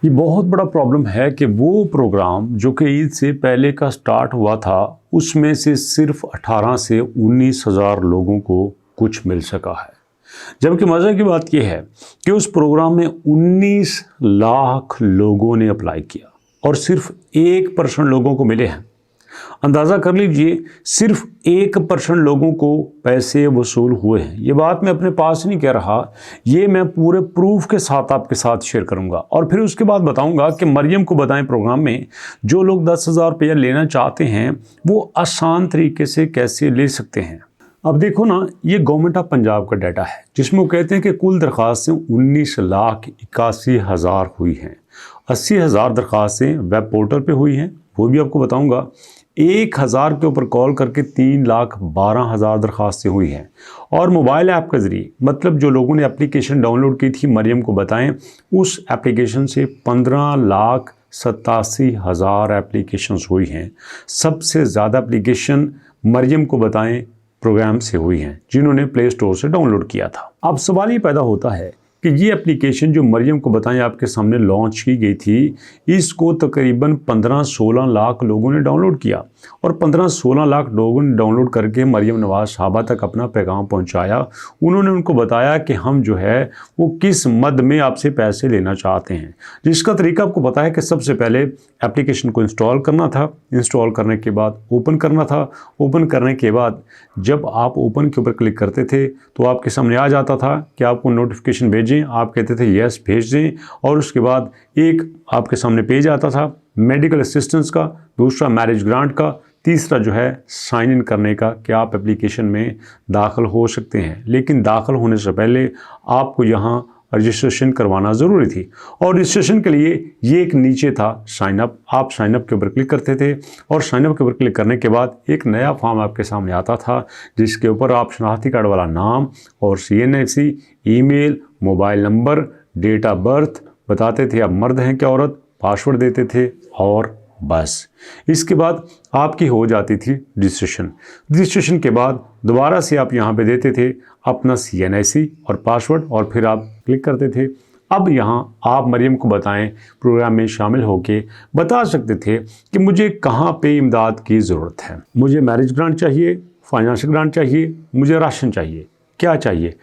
ये बहुत बड़ा प्रॉब्लम है कि वो प्रोग्राम जो कि ईद से पहले का स्टार्ट हुआ था उसमें से सिर्फ 18 से 19 हज़ार लोगों को कुछ मिल सका है। जबकि मज़े की बात यह है कि उस प्रोग्राम में 19 लाख लोगों ने अप्लाई किया और सिर्फ 1% लोगों को मिले हैं। अंदाज़ा कर लीजिए, सिर्फ 1% लोगों को पैसे वसूल हुए हैं। ये बात मैं अपने पास नहीं कह रहा, ये मैं पूरे प्रूफ के साथ आपके साथ शेयर करूंगा और फिर उसके बाद बताऊंगा कि मरियम को बताएं प्रोग्राम में जो लोग 10,000 रुपया लेना चाहते हैं वो आसान तरीके से कैसे ले सकते हैं। अब देखो ना, ये गवर्नमेंट ऑफ पंजाब का डाटा है जिसमें वो कहते हैं कि कुल दरख्वास्तें 19,81,000 हुई हैं। 80,000 दरख्वास्तें वेब पोर्टल पे हुई हैं, वो भी आपको बताऊंगा। 1,000 के ऊपर कॉल करके 3,12,000 दरख्वास्तें हुई हैं और मोबाइल ऐप के ज़रिए, मतलब जो लोगों ने एप्लीकेशन डाउनलोड की थी मरियम को बताएं, उस एप्लीकेशन से 15,87,000 एप्लीकेशंस हुई हैं। सबसे ज़्यादा एप्लीकेशन मरियम को बताएं प्रोग्राम से हुई हैं जिन्होंने प्ले स्टोर से डाउनलोड किया था। अब सवाल ये पैदा होता है कि ये एप्लीकेशन जो मरियम को बताएं आपके सामने लॉन्च की गई थी, इसको तकरीबन 15-16 लाख लोगों ने डाउनलोड किया और 15-16 लाख लोगों ने डाउनलोड करके मरियम नवाज़ साहबा तक अपना पैगाम पहुंचाया। उन्होंने उनको बताया कि हम जो है वो किस मद में आपसे पैसे लेना चाहते हैं, जिसका तरीका आपको पता है कि सबसे पहले एप्लीकेशन को इंस्टॉल करना था, इंस्टॉल करने के बाद ओपन करना था, ओपन करने के बाद जब आप ओपन के ऊपर क्लिक करते थे तो आपके सामने आ जाता था कि आपको नोटिफिकेशन भेजें, आप कहते थे यस भेज दें और उसके बाद एक आपके सामने पेज आता था मेडिकल असिस्टेंस का, दूसरा मैरिज ग्रांट का, तीसरा जो है साइन इन करने का कि आप एप्लीकेशन में दाखिल हो सकते हैं। लेकिन दाखिल होने से पहले आपको यहाँ रजिस्ट्रेशन करवाना ज़रूरी थी और रजिस्ट्रेशन के लिए ये एक नीचे था साइन अप। आप साइन अप के ऊपर क्लिक करते थे और साइन अप के ऊपर क्लिक करने के बाद एक नया फॉर्म आपके सामने आता था जिसके ऊपर आप शनाख्ती कार्ड वाला नाम और CNFC, email, mobile number, date of birth बताते थे, आप मर्द हैं क्या औरत, पासवर्ड देते थे और बस। इसके बाद आपकी हो जाती थी रजिस्ट्रेशन। रजिस्ट्रेशन के बाद दोबारा से आप यहाँ पे देते थे अपना CNIC और पासवर्ड और फिर आप क्लिक करते थे। अब यहाँ आप मरियम को बताएं प्रोग्राम में शामिल होके बता सकते थे कि मुझे कहाँ पे इमदाद की ज़रूरत है, मुझे मैरिज ग्रांट चाहिए, फाइनेंशियल ग्रांट चाहिए, मुझे राशन चाहिए, क्या चाहिए।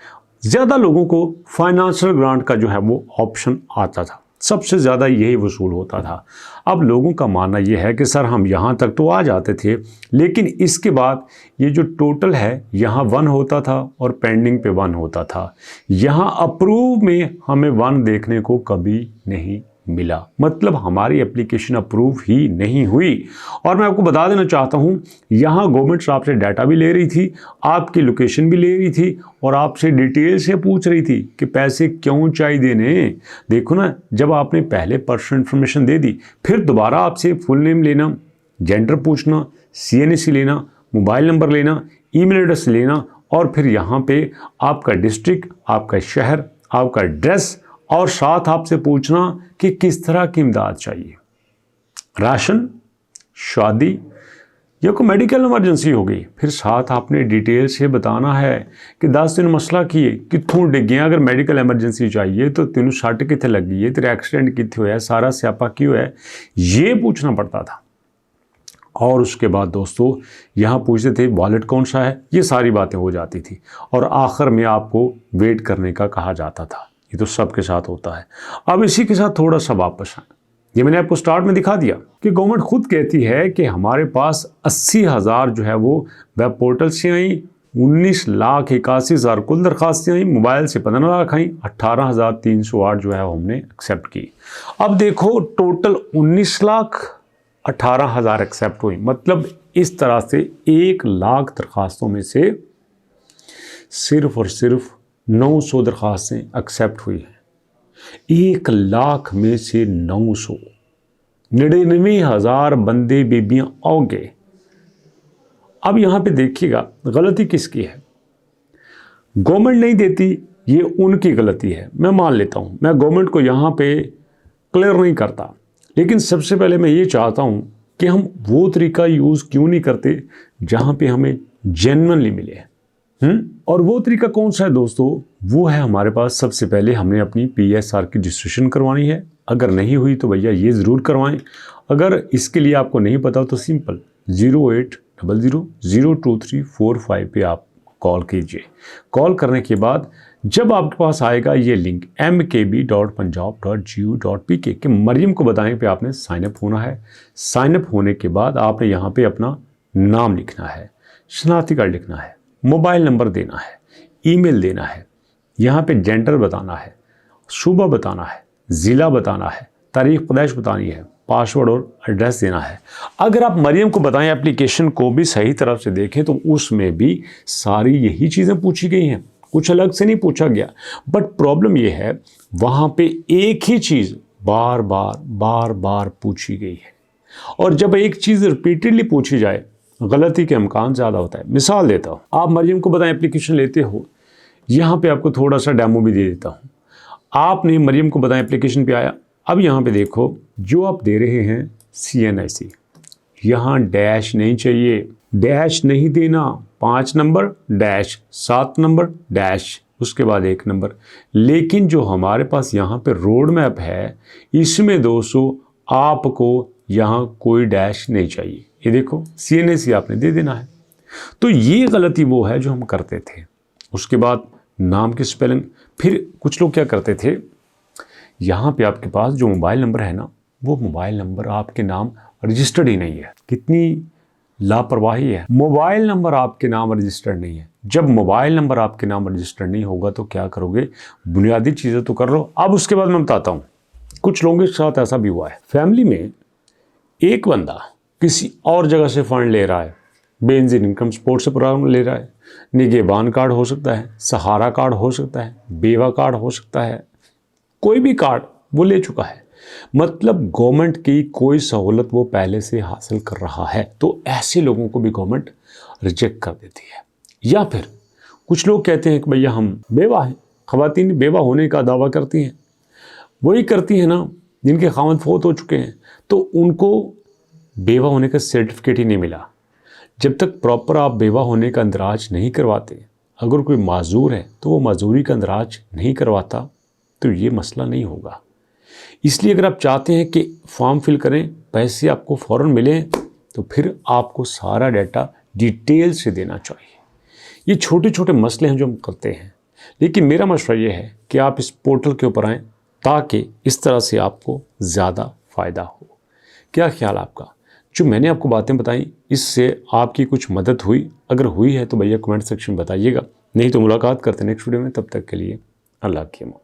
ज़्यादा लोगों को फाइनेंशियल ग्रांट का जो है वो ऑप्शन आता था, सबसे ज़्यादा यही वसूल होता था। अब लोगों का मानना यह है कि सर हम यहाँ तक तो आ जाते थे, लेकिन इसके बाद ये जो टोटल है यहाँ 1 होता था और पेंडिंग पे 1 होता था। यहाँ अप्रूव में हमें 1 देखने को कभी नहीं मिला, मतलब हमारी एप्लीकेशन अप्रूव ही नहीं हुई। और मैं आपको बता देना चाहता हूँ, यहाँ गवर्नमेंट आपसे डाटा भी ले रही थी, आपकी लोकेशन भी ले रही थी और आपसे डिटेल से पूछ रही थी कि पैसे क्यों चाहिए देने। देखो ना, जब आपने पहले पर्सनल इन्फॉर्मेशन दे दी, फिर दोबारा आपसे फुल नेम लेना, जेंडर पूछना, CNAC लेना, मोबाइल नंबर लेना, ईमेल एड्रेस लेना और फिर यहाँ पे आपका डिस्ट्रिक्ट, आपका शहर, आपका एड्रेस और साथ आपसे पूछना कि किस तरह की इमदाद चाहिए, राशन, शादी या कोई मेडिकल इमरजेंसी हो गई। फिर साथ आपने डिटेल से बताना है कि 10 दिन मसला किए कितों डिगे, अगर मेडिकल इमरजेंसी चाहिए तो तेन सट कितने लगी है, तेरा एक्सीडेंट कितने होया, सारा स्यापा क्यों है, ये पूछना पड़ता था। और उसके बाद दोस्तों यहाँ पूछते थे वॉलेट कौन सा है, ये सारी बातें हो जाती थी और आखिर में आपको वेट करने का कहा जाता था। ये तो सबके साथ होता है। अब इसी के साथ थोड़ा सा वापस आए, ये मैंने आपको स्टार्ट में दिखा दिया कि गवर्नमेंट खुद कहती है कि हमारे पास 80,000 जो है वो वेब पोर्टल से आई, 19,81,000 कुल दरखास्तें आई, मोबाइल से 15 लाख आई, 18,308 जो है हमने एक्सेप्ट की। अब देखो टोटल 19,18,000 एक्सेप्ट हुई, मतलब इस तरह से 1 लाख दरखास्तों में से सिर्फ और सिर्फ 900 दरखास्तें एक्सेप्ट हुई हैं। 1 लाख में से 900, 99,000 बंदे बीबियां आओ गए। अब यहां पे देखिएगा गलती किसकी है, गवर्नमेंट नहीं देती, ये उनकी गलती है, मैं मान लेता हूं, मैं गवर्नमेंट को यहां पे क्लियर नहीं करता। लेकिन सबसे पहले मैं ये चाहता हूं कि हम वो तरीका यूज़ क्यों नहीं करते जहां पे हमें जेन्युइनली मिले। और वो तरीका कौन सा है दोस्तों, वो है हमारे पास सबसे पहले हमने अपनी PSR की रजिस्ट्रेशन करवानी है। अगर नहीं हुई तो भैया ये ज़रूर करवाएं। अगर इसके लिए आपको नहीं पता तो सिंपल 0800-02345 पे आप कॉल कीजिए। कॉल करने के बाद जब आपके पास आएगा ये लिंक mkb.punjab.go.pk कि मरियम को बताएं पे आपने साइनअप होना है। साइनअप होने के बाद आपने यहाँ पे अपना नाम लिखना है, शनाख्ती कार्ड लिखना है, मोबाइल नंबर देना है, ईमेल देना है, यहाँ पे जेंडर बताना है, सूबा बताना है, ज़िला बताना है, तारीख पैदाइश बतानी है, पासवर्ड और एड्रेस देना है। अगर आप मरियम को बताएं एप्लीकेशन को भी सही तरफ से देखें तो उसमें भी सारी यही चीज़ें पूछी गई हैं, कुछ अलग से नहीं पूछा गया। बट प्रॉब्लम यह है वहाँ पे एक ही चीज़ बार बार पूछी गई है, और जब एक चीज़ रिपीटेडली पूछी जाए गलती के इम्कान ज़्यादा होता है। मिसाल देता हूँ, आप मरियम को बताएं एप्लीकेशन लेते हो, यहाँ पे आपको थोड़ा सा डेमो भी दे देता हूँ। आपने मरियम को बताएं एप्लीकेशन पे आया, अब यहाँ पे देखो जो आप दे रहे हैं CNIC, यहाँ डैश नहीं चाहिए, डैश नहीं देना, 5 नंबर डैश, 7 नंबर डैश, उसके बाद 1 नंबर। लेकिन जो हमारे पास यहाँ पे रोड मैप है इसमें दोस्तों आपको यहाँ कोई डैश नहीं चाहिए। ये देखो CNIC आपने दे देना है। तो ये गलती वो है जो हम करते थे। उसके बाद नाम की स्पेलिंग, फिर कुछ लोग क्या करते थे, यहाँ पे आपके पास जो मोबाइल नंबर है ना, वो मोबाइल नंबर आपके नाम रजिस्टर्ड ही नहीं है। कितनी लापरवाही है, मोबाइल नंबर आपके नाम रजिस्टर्ड नहीं है। जब मोबाइल नंबर आपके नाम रजिस्टर्ड नहीं होगा तो क्या करोगे, बुनियादी चीज़ें तो कर लो। अब उसके बाद मैं बताता हूँ, कुछ लोगों के साथ ऐसा भी हुआ है, फैमिली में एक बंदा किसी और जगह से फंड ले रहा है, बेनजीर इनकम सपोर्ट से प्रोग्राम ले रहा है, निगहबान कार्ड हो सकता है, सहारा कार्ड हो सकता है, बेवा कार्ड हो सकता है, कोई भी कार्ड वो ले चुका है, मतलब गवर्नमेंट की कोई सहूलत वो पहले से हासिल कर रहा है, तो ऐसे लोगों को भी गवर्नमेंट रिजेक्ट कर देती है। या फिर कुछ लोग कहते हैं कि भैया हम बेवा हैं, ख़वातीन बेवा होने का दावा करती हैं, वही करती हैं ना जिनके खामद फौत हो चुके हैं, तो उनको बेवा होने का सर्टिफिकेट ही नहीं मिला। जब तक प्रॉपर आप बेवा होने का इंदराज नहीं करवाते, अगर कोई माजूर है तो वो माजूरी का इंदराज नहीं करवाता, तो ये मसला नहीं होगा। इसलिए अगर आप चाहते हैं कि फॉर्म फिल करें, पैसे आपको फ़ौरन मिलें, तो फिर आपको सारा डाटा डिटेल से देना चाहिए। ये छोटे छोटे मसले हैं जो हम करते हैं, लेकिन मेरा मशवरा ये है कि आप इस पोर्टल के ऊपर आएँ ताकि इस तरह से आपको ज़्यादा फ़ायदा हो। क्या ख्याल आपका? जो मैंने आपको बातें बताई इससे आपकी कुछ मदद हुई? अगर हुई है तो भैया कमेंट सेक्शन में बताइएगा, नहीं तो मुलाकात करते हैं नेक्स्ट वीडियो में। तब तक के लिए अल्लाह की अमान।